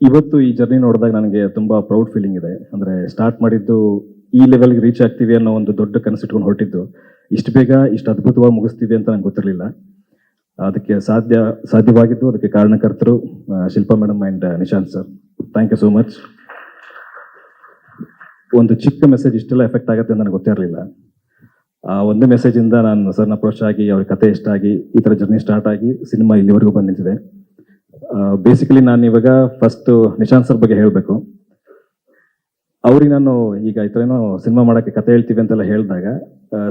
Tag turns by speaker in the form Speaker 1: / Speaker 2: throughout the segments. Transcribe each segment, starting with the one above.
Speaker 1: ಇವತ್ತು ಈ ಜರ್ನಿ ನೋಡಿದಾಗ ನನಗೆ ತುಂಬ ಪ್ರೌಡ್ ಫೀಲಿಂಗ್ ಇದೆ. ಅಂದರೆ ಸ್ಟಾರ್ಟ್ ಮಾಡಿದ್ದು ಈ ಲೆವೆಲ್ಗೆ ರೀಚ್ ಆಗ್ತೀವಿ ಅನ್ನೋ ಒಂದು ದೊಡ್ಡ ಕನಸಿಟ್ಕೊಂಡು ಹೊರಟಿದ್ದು, ಇಷ್ಟು ಬೇಗ ಇಷ್ಟು ಅದ್ಭುತವಾಗಿ ಮುಗಿಸ್ತೀವಿ ಅಂತ ನಂಗೆ ಗೊತ್ತಿರಲಿಲ್ಲ. ಅದಕ್ಕೆ ಸಾಧ್ಯವಾಗಿದ್ದು ಅದಕ್ಕೆ ಕಾರಣಕರ್ತರು Shilpa madam and Nishant sir. Thank you so much. ಒಂದು ಚಿಕ್ಕ ಮೆಸೇಜ್ ಇಷ್ಟೆಲ್ಲ ಎಫೆಕ್ಟ್ ಆಗುತ್ತೆ ಅಂತ ನನಗೆ ಗೊತ್ತಿರಲಿಲ್ಲ. ಆ ಒಂದು ಮೆಸೇಜಿಂದ ನಾನು ಸರ್ನ ಅಪ್ರೋಚ್ ಆಗಿ ಅವ್ರ ಕತೆ ಇಷ್ಟ ಆಗಿ ಈ ಥರ ಜರ್ನಿ ಸ್ಟಾರ್ಟ್ ಆಗಿ ಸಿನಿಮಾ ಇಲ್ಲಿವರೆಗೂ ಬಂದು ನಿಂತಿದೆ. ಬೇಸಿಕಲಿ ನಾನು ಇವಾಗ ಫಸ್ಟು ನಿಶಾಂತ್ ಸರ್ ಬಗ್ಗೆ ಹೇಳಬೇಕು. ಅವ್ರಿಗೆ ನಾನು ಈಗ ಈ ಥರ ಏನೋ ಸಿನಿಮಾ ಮಾಡೋಕ್ಕೆ ಕತೆ ಹೇಳ್ತೀವಿ ಅಂತೆಲ್ಲ ಹೇಳಿದಾಗ,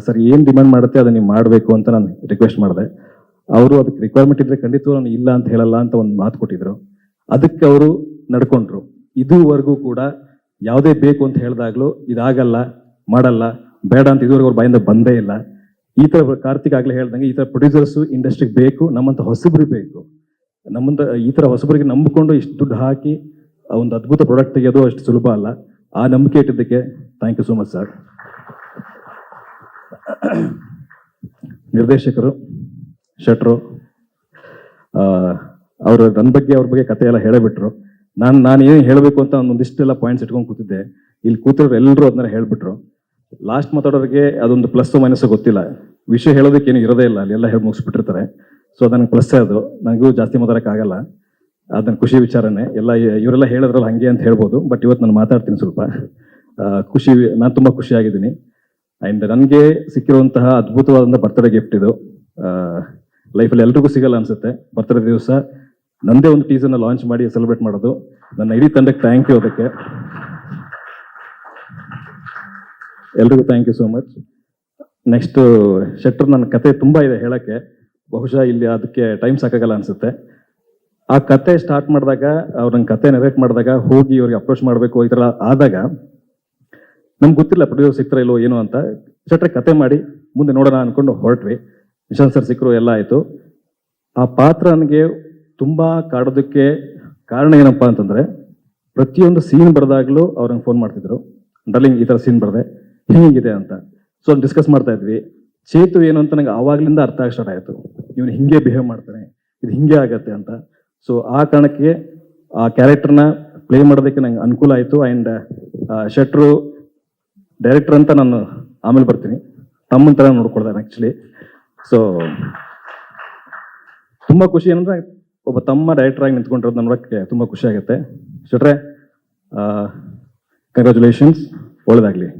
Speaker 1: ಸರ್ ಏನು ಡಿಮ್ಯಾಂಡ್ ಮಾಡುತ್ತೆ ಅದನ್ನು ನೀವು ಮಾಡಬೇಕು ಅಂತ ನಾನು ರಿಕ್ವೆಸ್ಟ್ ಮಾಡಿದೆ. ಅವರು ಅದಕ್ಕೆ ರಿಕ್ವೈರ್ಮೆಂಟ್ ಇದ್ದರೆ ಖಂಡಿತ ನಾನು ಇಲ್ಲ ಅಂತ ಹೇಳಲ್ಲ ಅಂತ ಒಂದು ಮಾತು ಕೊಟ್ಟಿದ್ರು. ಅದಕ್ಕೆ ಅವರು ನಡ್ಕೊಂಡ್ರು. ಇದುವರೆಗೂ ಕೂಡ ಯಾವುದೇ ಬೇಕು ಅಂತ ಹೇಳಿದಾಗಲೂ ಇದಾಗಲ್ಲ, ಮಾಡಲ್ಲ, ಬೇಡ ಅಂತ ಇದುವರೆಗೂ ಅವ್ರ ಬಾಯಿಂದ ಬಂದೇ ಇಲ್ಲ. ಈ ಥರ ಕಾರ್ತಿಕ್ ಆಗಲೇ ಹೇಳ್ದಂಗೆ ಈ ಥರ ಪ್ರೊಡ್ಯೂಸರ್ಸು ಇಂಡಸ್ಟ್ರಿಗೆ ಬೇಕು, ನಮ್ಮಂಥ ಹೊಸಬ್ರಿಗೆ ಬೇಕು. ನಮ್ಮಂತ ಈ ಥರ ಹೊಸಬರಿಗೆ ನಂಬಿಕೊಂಡು ಇಷ್ಟು ದುಡ್ಡು ಹಾಕಿ ಒಂದು ಅದ್ಭುತ ಪ್ರಾಡಕ್ಟ್ ತೆಗೆಯೋದು ಅಷ್ಟು ಸುಲಭ ಅಲ್ಲ. ಆ ನಂಬಿಕೆ ಇಟ್ಟಿದ್ದಕ್ಕೆ thank you so much sir. ನಿರ್ದೇಶಕರು ಶೆಟ್ರು ಅವರು ನನ್ನ ಬಗ್ಗೆ ಅವ್ರ ಬಗ್ಗೆ ಕತೆ ಎಲ್ಲ ಹೇಳಬಿಟ್ರು. ನಾನು ಏನು ಹೇಳಬೇಕು ಅಂತ ಒಂದಿಷ್ಟೆಲ್ಲ ಪಾಯಿಂಟ್ಸ್ ಇಟ್ಕೊಂಡು ಕೂತಿದ್ದೆ. ಇಲ್ಲಿ ಕೂತಿರೋರು ಎಲ್ಲರೂ ಅದನ್ನ ಹೇಳಿಬಿಟ್ರು. ಲಾಸ್ಟ್ ಮಾತಾಡೋರಿಗೆ ಅದೊಂದು ಪ್ಲಸ್ ಮೈನಸ್ ಗೊತ್ತಿಲ್ಲ. ವಿಷಯ ಹೇಳೋದಕ್ಕೇನು ಇರೋದೇ ಇಲ್ಲ, ಅಲ್ಲಿ ಎಲ್ಲ ಹೇಳಿ ಮುಗಿಸ್ಬಿಟ್ಟಿರ್ತಾರೆ. ಸೊ ನನಗೆ ಪ್ಲಸ್ಸೇ ಅದು. ನನಗೂ ಜಾಸ್ತಿ ಮಾತಾಡೋಕ್ಕಾಗಲ್ಲ. ಅದನ್ನು ಖುಷಿ ವಿಚಾರನೇ. ಇವರೆಲ್ಲ ಹೇಳಿದ್ರಲ್ಲ ಹಾಗೆ ಅಂತ ಹೇಳ್ಬೋದು. ಬಟ್ ಇವತ್ತು ನಾನು ಮಾತಾಡ್ತೀನಿ ಸ್ವಲ್ಪ. ನಾನು ತುಂಬ ಖುಷಿಯಾಗಿದ್ದೀನಿ. ಆ್ಯಂಡ್ ನನಗೆ ಸಿಕ್ಕಿರುವಂತಹ ಅದ್ಭುತವಾದಂಥ ಬರ್ತ್ಡೇ ಗಿಫ್ಟ್ ಇದು. ಲೈಫಲ್ಲಿ ಎಲ್ರಿಗೂ ಸಿಗಲ್ಲ ಅನಿಸುತ್ತೆ. ಬರ್ತ್ಡೇ ದಿವಸ ನನ್ನದೇ ಒಂದು ಟೀಸರ್ನ ಲಾಂಚ್ ಮಾಡಿ ಸೆಲೆಬ್ರೇಟ್ ಮಾಡೋದು. ನನ್ನ ಇಡೀ ತಂಡಕ್ಕೆ ಥ್ಯಾಂಕ್ ಯು. ಅದಕ್ಕೆ ಎಲ್ರಿಗೂ thank you so much. Next ಶೆಟ್ರ್, ನನ್ನ ಕತೆ ತುಂಬ ಇದೆ ಹೇಳೋಕ್ಕೆ. ಬಹುಶಃ ಇಲ್ಲಿ ಅದಕ್ಕೆ ಟೈಮ್ ಸಾಕಾಗಲ್ಲ ಅನಿಸುತ್ತೆ. ಆ ಕತೆ ಸ್ಟಾರ್ಟ್ ಮಾಡಿದಾಗ, ಅವ್ರು ನನ್ನ ಕತೆ ನೆರೇಟ್ ಮಾಡಿದಾಗ, ಹೋಗಿ ಅವ್ರಿಗೆ ಅಪ್ರೋಚ್ ಮಾಡಬೇಕು ಈ ಥರ ಆದಾಗ ನಮ್ಗೆ ಗೊತ್ತಿಲ್ಲ ಪ್ರೊಡ್ಯೂಸರ್ ಸಿಗ್ತಾರ ಇಲ್ಲೋ ಏನೋ ಅಂತ. ಶೆಟ್ರೆ ಕತೆ ಮಾಡಿ ಮುಂದೆ ನೋಡೋಣ ಅಂದ್ಕೊಂಡು ಹೊರಟ್ವಿ. ನಿಶಾಂತ್ ಸರ್ ಸಿಕ್ಕರು, ಎಲ್ಲ ಆಯಿತು. ಆ ಪಾತ್ರ ನನಗೆ ತುಂಬ ಕಾಡೋದಕ್ಕೆ ಕಾರಣ ಏನಪ್ಪ ಅಂತಂದರೆ, ಪ್ರತಿಯೊಂದು ಸೀನ್ ಬರೆದಾಗಲೂ ಅವ್ರಂಗೆ ಫೋನ್ ಮಾಡ್ತಿದ್ರು, ಡಾರ್ಲಿಂಗ್ ಈ ಥರ ಸೀನ್ ಬರೆದೆ ಹೇಗಿದೆ ಅಂತ. ಸೊ ಡಿಸ್ಕಸ್ ಮಾಡ್ತಾ ಇದ್ವಿ. ಚೇತು ಏನು ಅಂತ ನಂಗೆ ಆವಾಗಲಿಂದ ಅರ್ಥ ಆಗಿ ಸ್ಟಾರ್ಟ್ ಆಯಿತು. ಇವನು ಹಿಂಗೆ ಬಿಹೇವ್ ಮಾಡ್ತಾನೆ, ಇದು ಹಿಂಗೆ ಆಗತ್ತೆ ಅಂತ. ಸೊ ಆ ಕಾರಣಕ್ಕೆ ಆ ಕ್ಯಾರೆಕ್ಟರ್ನ ಪ್ಲೇ ಮಾಡೋದಕ್ಕೆ ನಂಗೆ ಅನುಕೂಲ ಆಯಿತು. ಆ್ಯಂಡ್ ಶೆಟ್ರು ಡೈರೆಕ್ಟರ್ ಅಂತ ನಾನು ಆಮೇಲೆ ಬರ್ತೀನಿ, ತಮ್ಮನ ಥರ ನೋಡ್ಕೊಳ್ತಾರೆ ಆ್ಯಕ್ಚುಲಿ. ಸೊ ತುಂಬ ಖುಷಿ ಏನಂದರೆ ಒಬ್ಬ ತಮ್ಮ ಡೈರೆಕ್ಟರ್ ಆಗಿ ನಿಂತ್ಕೊಂಡಿರೋದು ನೋಡೋಕ್ಕೆ ತುಂಬ ಖುಷಿ ಆಗುತ್ತೆ. ಶೆಟ್ರೆ ಕಂಗ್ರ್ಯಾಚುಲೇಷನ್ಸ್, ಒಳ್ಳೆಯದಾಗಲಿ.